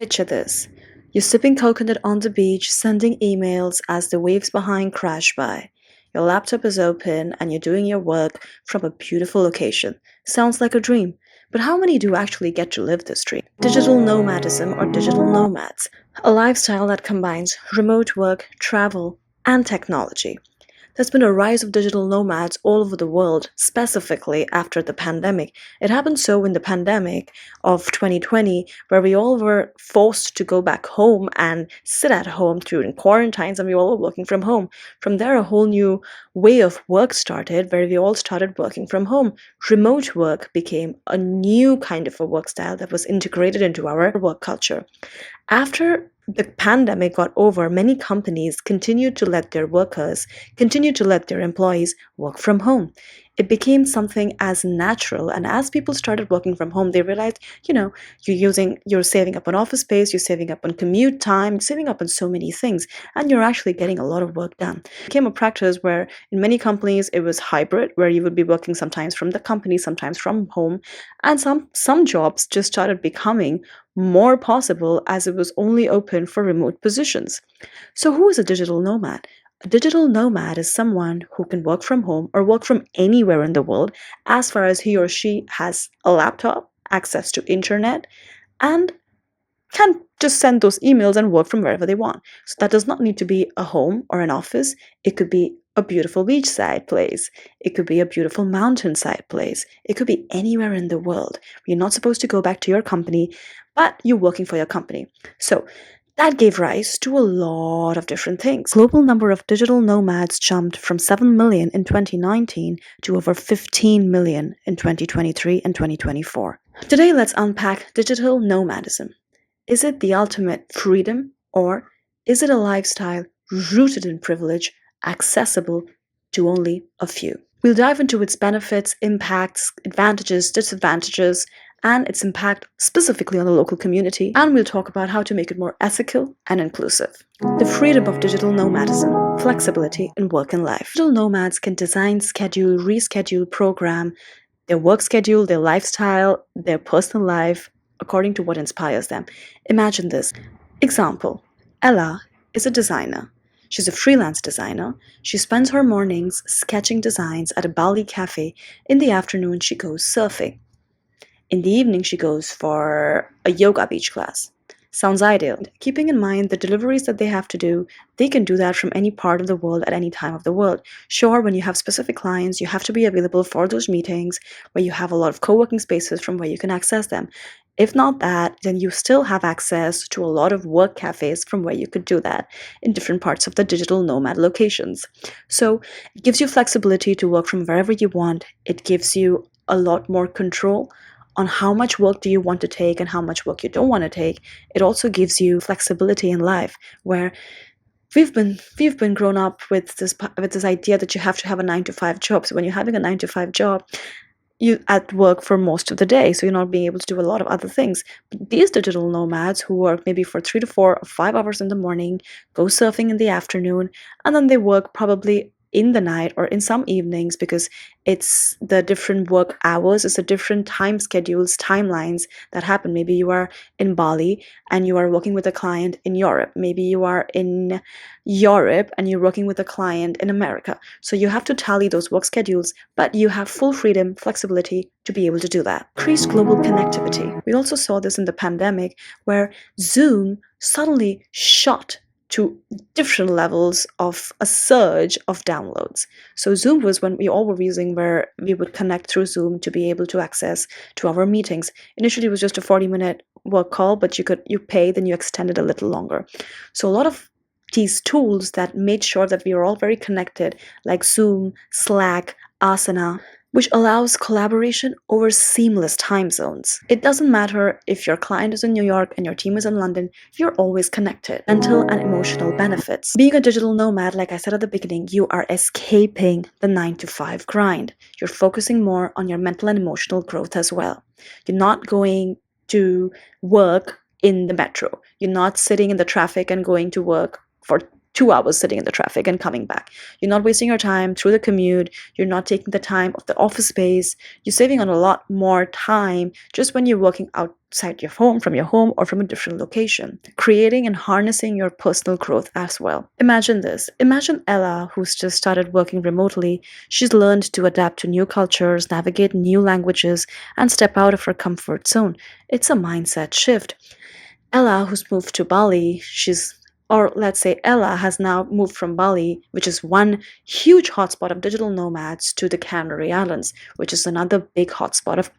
Picture this. You're sipping coconut on the beach, sending emails as the waves behind crash by. Your laptop is open and you're doing your work from a beautiful location. Sounds like a dream. But how many do actually get to live this dream? Digital nomadism or digital nomads, a lifestyle that combines remote work, travel, and technology. There's been a rise of digital nomads all over the world, specifically after the pandemic. It happened so in the pandemic of 2020, where we all were forced to go back home and sit at home during quarantines, and we all were working from home. From there, a whole new way of work started, where we all started working from home. Remote work became a new kind of a work style that was integrated into our work culture. After the pandemic got over, many companies continued to let their employees work from home. It became something as natural, and as people started working from home, they realized, you're saving up on office space, you're saving up on commute time, saving up on so many things, and you're actually getting a lot of work done. It became a practice where in many companies it was hybrid, where you would be working sometimes from the company, sometimes from home, and some jobs just started becoming more possible as it was only open for remote positions. So, who is a digital nomad? A digital nomad is someone who can work from home or work from anywhere in the world as far as he or she has a laptop, access to internet, and can just send those emails and work from wherever they want. So that does not need to be a home or an office. It could be a beautiful beachside place. It could be a beautiful mountainside place. It could be anywhere in the world. You're not supposed to go back to your company, but you're working for your company. So that gave rise to a lot of different things. Global number of digital nomads jumped from 7 million in 2019 to over 15 million in 2023 and 2024. Today, let's unpack digital nomadism. Is it the ultimate freedom, or is it a lifestyle rooted in privilege, accessible to only a few? We'll dive into its benefits, impacts, advantages, disadvantages, and its impact specifically on the local community, and we'll talk about how to make it more ethical and inclusive. The freedom of digital nomadism, flexibility in work and life. Digital nomads can design, schedule, reschedule, program their work schedule, their lifestyle, their personal life, according to what inspires them. Imagine this. Example, Ella is a designer. She's a freelance designer. She spends her mornings sketching designs at a Bali cafe. In the afternoon, she goes surfing. In the evening, she goes for a yoga beach class. Sounds ideal. Keeping in mind the deliveries that they have to do, they can do that from any part of the world at any time of the world. Sure, when you have specific clients, you have to be available for those meetings where you have a lot of co-working spaces from where you can access them. If not that, then you still have access to a lot of work cafes from where you could do that in different parts of the digital nomad locations. So it gives you flexibility to work from wherever you want. It gives you a lot more control on how much work do you want to take and how much work you don't want to take. It also gives you flexibility in life, where we've been grown up with this idea that you have to have a 9 to 5 job. So when you're having a 9 to 5 job, you at work for most of the day, so you're not being able to do a lot of other things. But these digital nomads who work maybe for 3 to 4 or 5 hours in the morning, go surfing in the afternoon, and then they work probably in the night or in some evenings, because it's the different work hours, it's the different time schedules, timelines that happen. Maybe you are in Bali and you are working with a client in Europe. Maybe you are in Europe and you're working with a client in America. So you have to tally those work schedules, but you have full freedom, flexibility to be able to do that. Increased global connectivity. We also saw this in the pandemic, where Zoom suddenly shot to different levels of a surge of downloads. So Zoom was when we all were using, where we would connect through Zoom to be able to access to our meetings. Initially it was just a 40-minute work call, but you pay, then you extend it a little longer. So a lot of these tools that made sure that we were all very connected, like Zoom, Slack, Asana, which allows collaboration over seamless time zones. It doesn't matter if your client is in New York and your team is in London, you're always connected. Mental and emotional benefits. Being a digital nomad, like I said at the beginning, you are escaping the 9 to 5 grind. You're focusing more on your mental and emotional growth as well. You're not going to work in the metro. You're not sitting in the traffic and going to work for 2 hours sitting in the traffic and coming back. You're not wasting your time through the commute. You're not taking the time of the office space. You're saving on a lot more time just when you're working outside your home, or from a different location, creating and harnessing your personal growth as well. Imagine this. Imagine Ella, who's just started working remotely. She's learned to adapt to new cultures, navigate new languages, and step out of her comfort zone. It's a mindset shift. Ella, who's moved to Bali, or let's say Ella has now moved from Bali, which is one huge hotspot of digital nomads, to the Canary Islands, which is another big hotspot of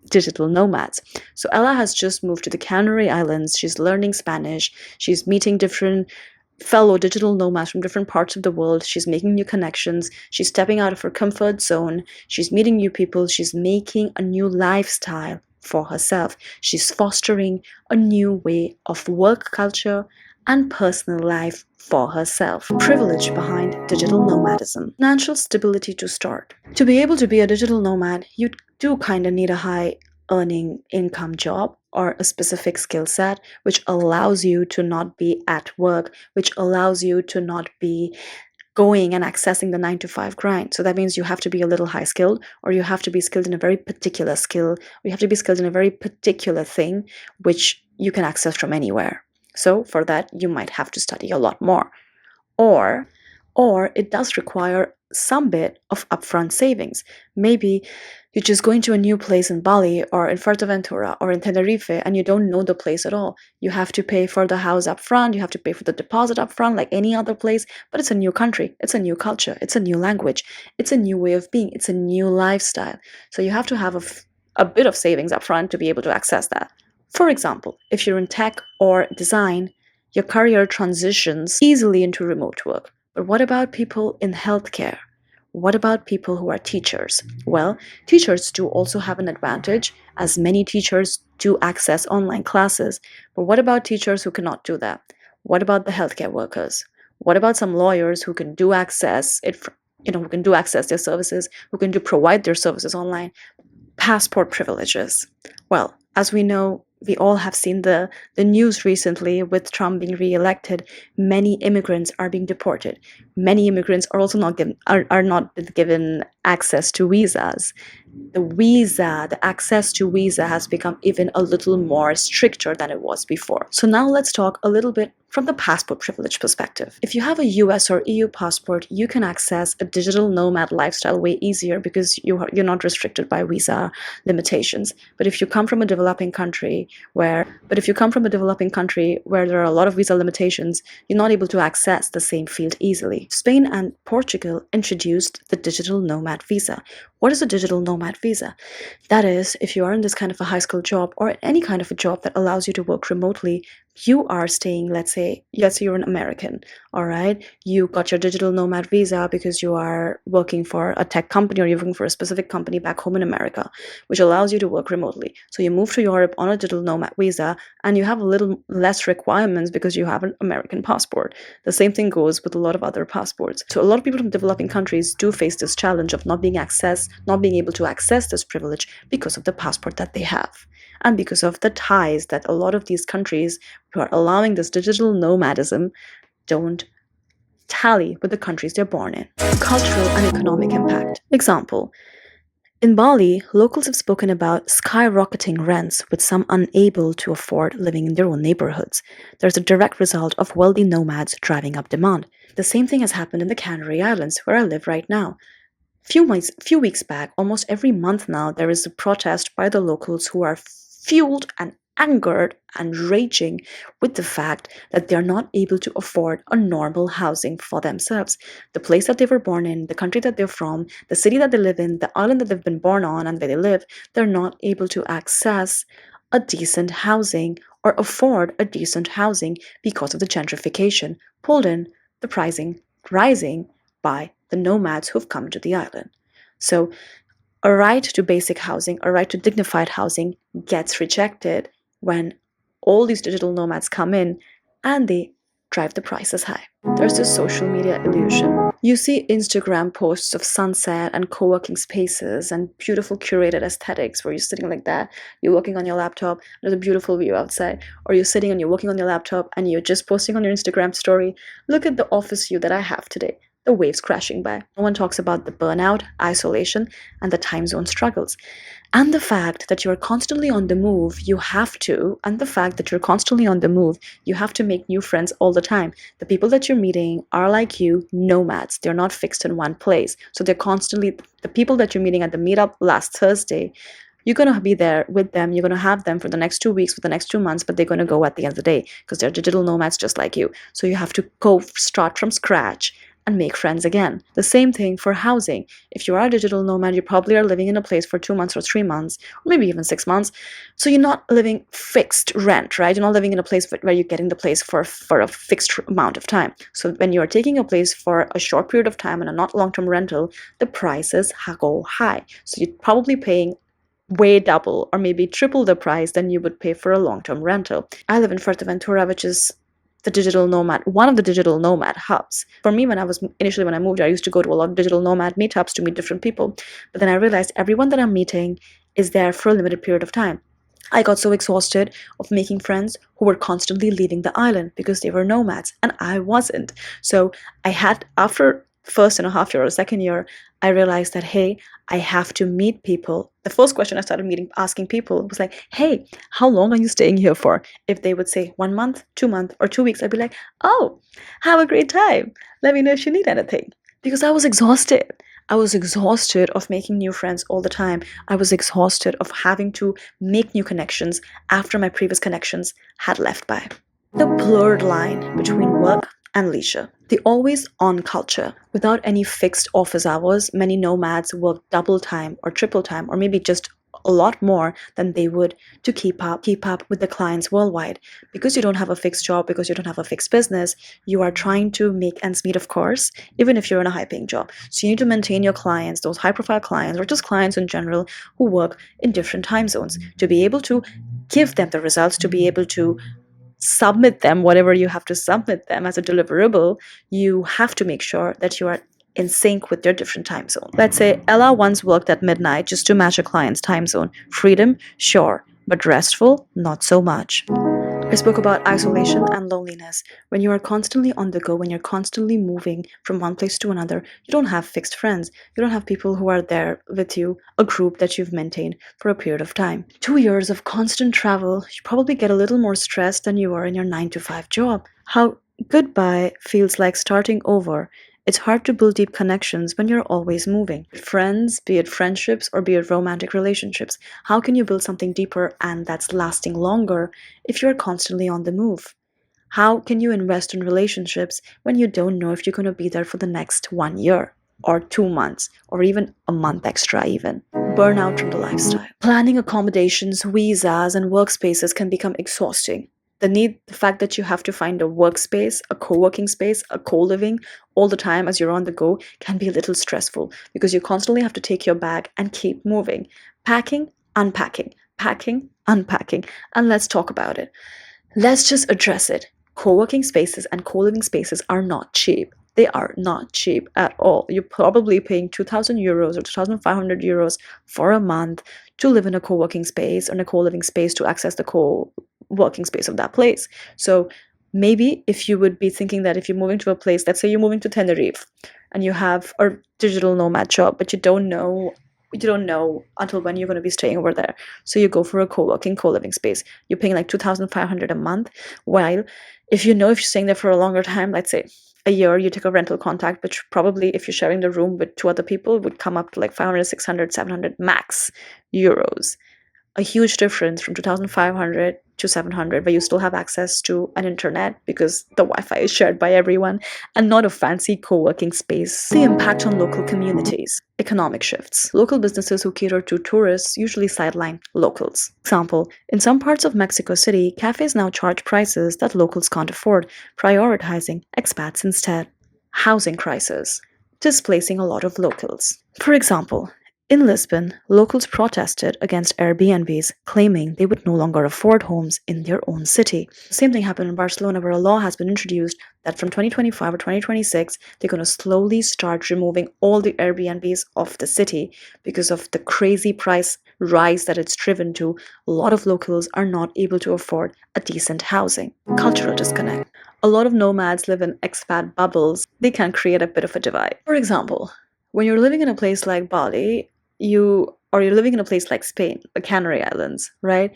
digital nomads. So Ella has just moved to the Canary Islands. She's learning Spanish. She's meeting different fellow digital nomads from different parts of the world. She's making new connections. She's stepping out of her comfort zone. She's meeting new people. She's making a new lifestyle for herself. She's fostering a new way of work culture and personal life for herself. Privilege behind digital nomadism. Financial stability to start. To be able to be a digital nomad, you do kind of need a high earning income job or a specific skill set which allows you to not be at work, which allows you to not be going and accessing the 9 to 5 grind. So that means you have to be a little high skilled, or you have to be skilled in a very particular skill, or you have to be skilled in a very particular thing which you can access from anywhere. So for that, you might have to study a lot more. Or it does require some bit of upfront savings. Maybe you're just going to a new place in Bali or in Fuerteventura or in Tenerife and you don't know the place at all. You have to pay for the house up front, you have to pay for the deposit up front like any other place, but it's a new country, it's a new culture, it's a new language, it's a new way of being, it's a new lifestyle. So you have to have a bit of savings up front to be able to access that. For example, if you're in tech or design, your career transitions easily into remote work. But what about people in healthcare? What about people who are teachers? Well, teachers do also have an advantage, as many teachers do access online classes. But what about teachers who cannot do that? What about the healthcare workers? What about some lawyers who can do access who can do access their services, who can do provide their services online? Passport privileges. Well, as we know, we all have seen the news recently with Trump being re-elected. Many immigrants are being deported. Many immigrants are also not given access to visas. The access to visa has become even a little more stricter than it was before. So now let's talk a little bit from the passport privilege perspective. If you have a US or EU passport, you can access a digital nomad lifestyle way easier because you're not restricted by visa limitations. But if you come from a developing country where there are a lot of visa limitations, you're not able to access the same field easily. Spain and Portugal introduced the digital nomad visa. What is a digital nomad visa? That is, if you are in this kind of a high school job or any kind of a job that allows you to work remotely, you are staying, let's say you're an American, all right? You got your digital nomad visa because you are working for a tech company or you're working for a specific company back home in America, which allows you to work remotely. So you move to Europe on a digital nomad visa and you have a little less requirements because you have an American passport. The same thing goes with a lot of other passports. So a lot of people from developing countries do face this challenge of not being able to access this privilege because of the passport that they have, and because of the ties that a lot of these countries who are allowing this digital nomadism don't tally with the countries they're born in. Cultural and economic impact. Example. In Bali, locals have spoken about skyrocketing rents, with some unable to afford living in their own neighborhoods. There's a direct result of wealthy nomads driving up demand. The same thing has happened in the Canary Islands, where I live right now. Few weeks back, almost every month now, there is a protest by the locals who are fueled and angered and raging with the fact that they are not able to afford a normal housing for themselves. The place that they were born in, the country that they're from, the city that they live in, the island that they've been born on and where they live, they're not able to access a decent housing or afford a decent housing because of the gentrification pulled in, the pricing rising by the nomads who've come to the island. So a right to basic housing, a right to dignified housing gets rejected when all these digital nomads come in and they drive the prices high. There's this social media illusion. You see Instagram posts of sunset and co-working spaces and beautiful curated aesthetics where you're sitting like that, you're working on your laptop, there's a beautiful view outside, or you're sitting and you're working on your laptop and you're just posting on your Instagram story, look at the office view that I have today. The waves crashing by. No one talks about the burnout, isolation, and the time zone struggles. And the fact that you're constantly on the move, and the fact that you're constantly on the move, you have to make new friends all the time. The people that you're meeting are like you, nomads. They're not fixed in one place. So they're constantly, the people that you're meeting at the meetup last Thursday, you're going to be there with them. You're going to have them for the next 2 weeks, for the next 2 months, but they're going to go at the end of the day because they're digital nomads just like you. So you have to go start from scratch and make friends again. The same thing for housing. If you are a digital nomad, you probably are living in a place for 2 months or 3 months, or maybe even 6 months. So you're not living fixed rent, right? You're not living in a place where you're getting the place for a fixed amount of time. So when you are taking a place for a short period of time and a not long-term rental, the prices go high. So you're probably paying way double or maybe triple the price than you would pay for a long-term rental. I live in Fuerteventura, which is one of the digital nomad hubs. For me, when I moved, I used to go to a lot of digital nomad meetups to meet different people. But then I realized everyone that I'm meeting is there for a limited period of time. I got so exhausted of making friends who were constantly leaving the island because they were nomads and I wasn't. So after first and a half year or second year, I realized that, hey, I have to meet people. The first question I started asking people was like, hey, how long are you staying here for? If they would say 1 month, 2 months, or 2 weeks, I'd be like, oh, have a great time. Let me know if you need anything. Because I was exhausted. I was exhausted of making new friends all the time. I was exhausted of having to make new connections after my previous connections had left by. The blurred line between work and leisure. The always on culture. Without any fixed office hours, many nomads work double time or triple time or maybe just a lot more than they would to keep up with the clients worldwide. Because you don't have a fixed job, because you don't have a fixed business, you are trying to make ends meet, of course, even if you're in a high paying job. So you need to maintain your clients, those high profile clients or just clients in general who work in different time zones, to be able to give them the results, to be able to submit them, whatever you have to submit them as a deliverable. You have to make sure that you are in sync with their different time zone. Let's say Ella once worked at midnight just to match a client's time zone. Freedom, sure, but restful, not so much. I spoke about isolation and loneliness. When you are constantly on the go, when you're constantly moving from one place to another, you don't have fixed friends. You don't have people who are there with you, a group that you've maintained for a period of time. 2 years of constant travel, you probably get a little more stressed than you are in your 9 to 5 job. How goodbye feels like starting over. It's hard to build deep connections when you're always moving. Friends, be it friendships or be it romantic relationships, how can you build something deeper and that's lasting longer if you're constantly on the move? How can you invest in relationships when you don't know if you're going to be there for the next 1 year or 2 months or even a month extra even? Burnout from the lifestyle. Planning accommodations, visas, and workspaces can become exhausting. The fact that you have to find a workspace, a co-working space, a co-living all the time as you're on the go can be a little stressful because you constantly have to take your bag and keep moving. Packing, unpacking, packing, unpacking. And let's talk about it. Let's just address it. Co-working spaces and co-living spaces are not cheap. They are not cheap at all. You're probably paying 2,000 euros or 2,500 euros for a month to live in a co-working space or in a co-living space to access the co-working space of that place. So maybe if you would be thinking that if you're moving to a place, let's say you're moving to Tenerife and you have a digital nomad job, but you don't know until when you're going to be staying over there. So you go for a co-working, co-living space. You're paying like 2,500 a month. While if you're staying there for a longer time, let's say a year, you take a rental contract, which probably if you're sharing the room with two other people would come up to like 500, 600, 700 max euros. A huge difference from 2,500 to 700, where you still have access to an internet because the Wi-Fi is shared by everyone and not a fancy co-working space. The impact on local communities. Economic shifts. Local businesses who cater to tourists usually sideline locals. Example, in some parts of Mexico City, cafes now charge prices that locals can't afford, prioritizing expats instead. Housing crisis. Displacing a lot of locals. For example, In Lisbon, locals protested against Airbnbs, claiming they would no longer afford homes in their own city. The same thing happened in Barcelona, where a law has been introduced that from 2025 or 2026, they're going to slowly start removing all the Airbnbs off the city because of the crazy price rise that it's driven to. A lot of locals are not able to afford a decent housing. Cultural disconnect. A lot of nomads live in expat bubbles. They can create a bit of a divide. For example, when you're living in a place like Bali, you're living in a place like Spain, the Canary Islands, right?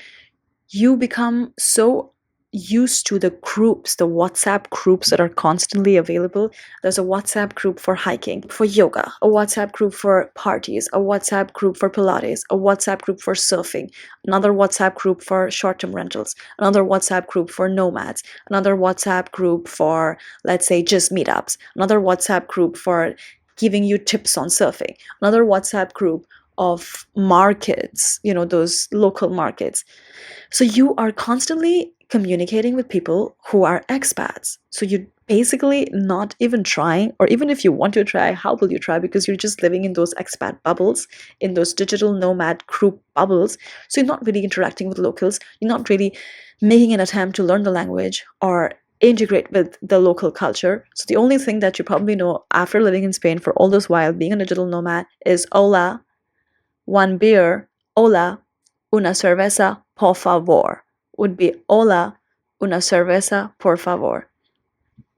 You become so used to the groups, the WhatsApp groups that are constantly available. There's a WhatsApp group for hiking, for yoga, a WhatsApp group for parties, a WhatsApp group for Pilates, a WhatsApp group for surfing, another WhatsApp group for short-term rentals, another WhatsApp group for nomads, another WhatsApp group for, let's say, just meetups, another WhatsApp group for giving you tips on surfing, another WhatsApp group of markets, those local markets. So you are constantly communicating with people who are expats. So you're basically not even trying, or even if you want to try, how will you try? Because you're just living in those expat bubbles, in those digital nomad group bubbles. So you're not really interacting with locals. You're not really making an attempt to learn the language or integrate with the local culture. So the only thing that you probably know after living in Spain for all this while, being a digital nomad, is hola, one beer, hola, una cerveza, por favor. Would be hola, una cerveza, por favor.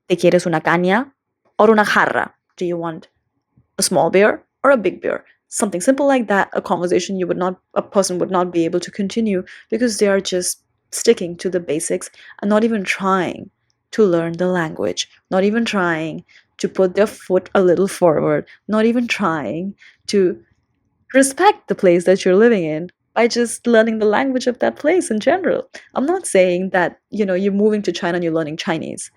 ¿Te quieres una caña or una jarra? Do you want a small beer or a big beer? Something simple like that, a conversation a person would not be able to continue because they are just sticking to the basics and not even trying to learn the language, not even trying to put their foot a little forward, not even trying to respect the place that you're living in by just learning the language of that place in general. I'm not saying that, you're moving to China and you're learning Chinese.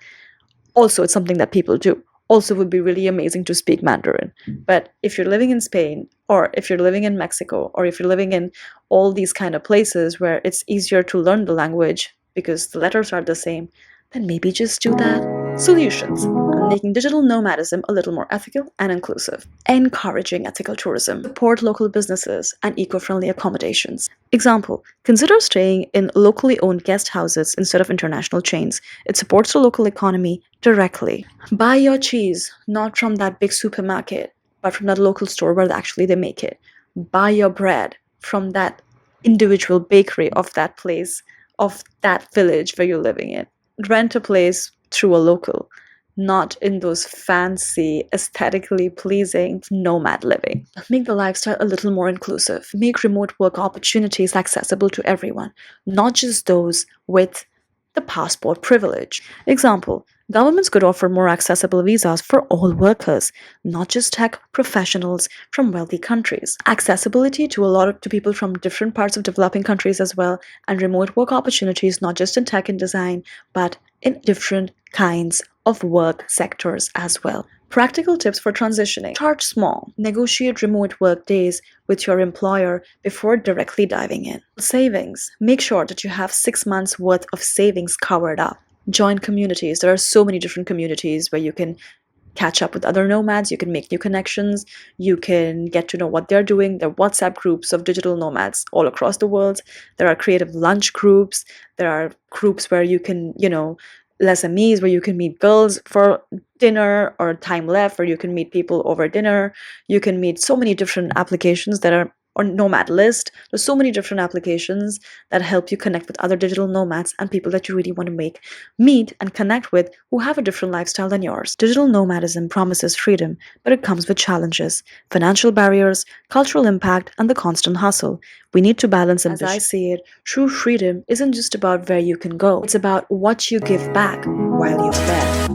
Also, it's something that people do. Also, would be really amazing to speak Mandarin. But if you're living in Spain, or if you're living in Mexico, or if you're living in all these kind of places where it's easier to learn the language because the letters are the same, then maybe just do that. Solutions: making digital nomadism a little more ethical and inclusive, encouraging ethical tourism, support local businesses and eco-friendly accommodations. Example: consider staying in locally owned guest houses instead of international chains. It supports the local economy directly. Buy your cheese not from that big supermarket, but from that local store where actually they make it. Buy your bread from that individual bakery of that place, of that village where you're living in. Rent a place through a local, not in those fancy, aesthetically pleasing nomad living. Make the lifestyle a little more inclusive. Make remote work opportunities accessible to everyone, not just those with the passport privilege. Example: governments could offer more accessible visas for all workers, not just tech professionals from wealthy countries. Accessibility to people from different parts of developing countries as well, and remote work opportunities not just in tech and design, but in different kinds of work sectors as well. Practical tips for transitioning. Start small. Negotiate remote work days with your employer before directly diving in. Savings. Make sure that you have 6 months worth of savings covered up. Join communities. There are so many different communities where you can catch up with other nomads, you can make new connections, you can get to know what they're doing. There are WhatsApp groups of digital nomads all across the world. There are creative lunch groups. There are groups where you can, les amis, where you can meet girls for dinner, or time left where you can meet people over dinner. You can meet so many different applications that are on Nomad List. There's so many different applications that help you connect with other digital nomads and people that you really want to meet and connect with who have a different lifestyle than yours. Digital nomadism promises freedom, but it comes with challenges: financial barriers, cultural impact, and the constant hustle. We need to balance ambition. As I see it, true freedom isn't just about where you can go. It's about what you give back while you're there.